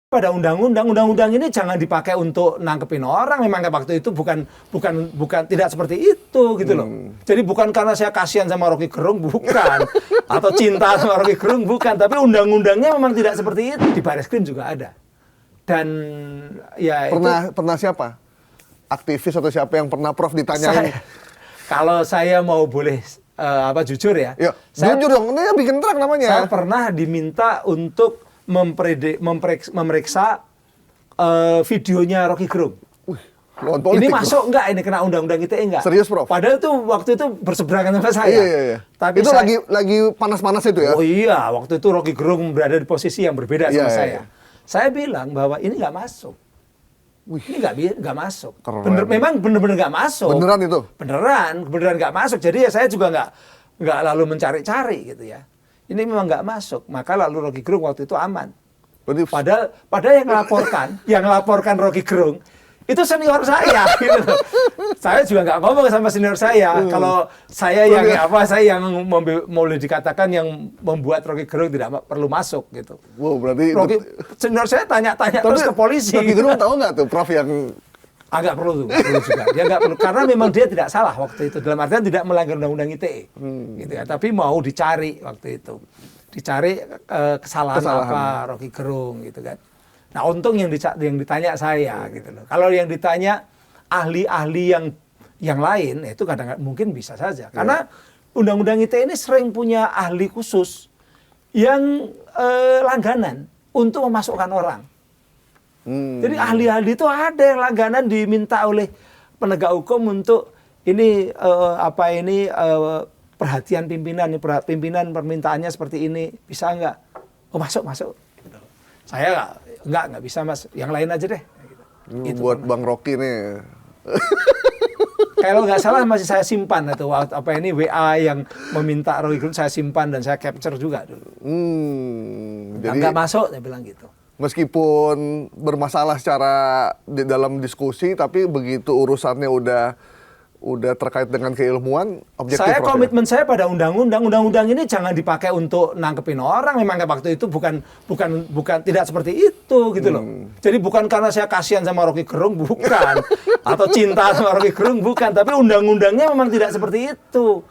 pada undang-undang ini jangan dipakai untuk nangkepin orang. Memang waktu itu bukan tidak seperti itu gitu loh. Jadi bukan karena saya kasihan sama Rocky Gerung, bukan, atau cinta sama Rocky Gerung, bukan. Tapi undang-undangnya memang tidak seperti itu. Di Barreskrim juga ada. Dan ya pernah siapa? Aktivis atau siapa yang pernah Prof ditanyain? Kalau saya mau boleh jujur ya. Jujur dong, ini bikin terang namanya. Saya pernah diminta untuk memeriksa videonya Rocky Gerung. Ini masuk enggak? Ini kena undang-undang ITE enggak? Serius, Prof? Padahal itu waktu itu berseberangan sama saya. Iya. Tapi itu lagi panas-panas itu ya? Oh iya, waktu itu Rocky Gerung berada di posisi yang berbeda sama saya. Saya bilang bahwa ini nggak masuk. Ini nggak masuk. Memang benar-benar nggak masuk. Beneran itu? Beneran nggak masuk. Jadi ya saya juga nggak lalu mencari-cari gitu ya. Ini memang nggak masuk. Maka lalu Rocky Gerung waktu itu aman. Padahal yang laporkan Rocky Gerung itu senior saya. Gitu. Saya juga nggak ngomong sama senior saya. Kalau saya yang boleh dikatakan yang membuat Rocky Gerung tidak perlu masuk gitu. Wow, berarti senior saya tanya-tanya terus ke polisi. Rocky Gerung tahu nggak tuh, Prof, yang agak perlu juga. Dia nggak perlu karena memang dia tidak salah waktu itu. Dalam artian tidak melanggar undang-undang ITE. Gitu ya. Tapi mau dicari waktu itu. Dicari kesalahan apa Rocky Gerung gitu kan. Nah, untung yang ditanya saya gitu loh. Kalau yang ditanya ahli-ahli yang lain itu kadang-kadang mungkin bisa saja. Karena undang-undang ITE ini sering punya ahli khusus yang langganan untuk memasukkan orang. Jadi ahli-ahli itu ada yang langganan diminta oleh penegak hukum untuk ini perhatian pimpinan permintaannya seperti ini, bisa nggak? Oh masuk. Gitu. Saya nggak bisa mas, yang lain aja deh. Gitu. Buat Bang Rocky nih. Kalau nggak salah masih saya simpan atau WA yang meminta Rocky Gerung saya simpan dan saya capture juga dulu. Jadi nggak masuk, saya bilang gitu. Meskipun bermasalah secara dalam diskusi, tapi begitu urusannya udah terkait dengan keilmuan, objektif. Saya komitmen saya pada undang-undang ini jangan dipakai untuk nangkepin orang. Memang waktu itu bukan tidak seperti itu gitu loh. Jadi bukan karena saya kasihan sama Rocky Gerung, bukan, atau cinta sama Rocky Gerung, bukan. Tapi undang-undangnya memang tidak seperti itu.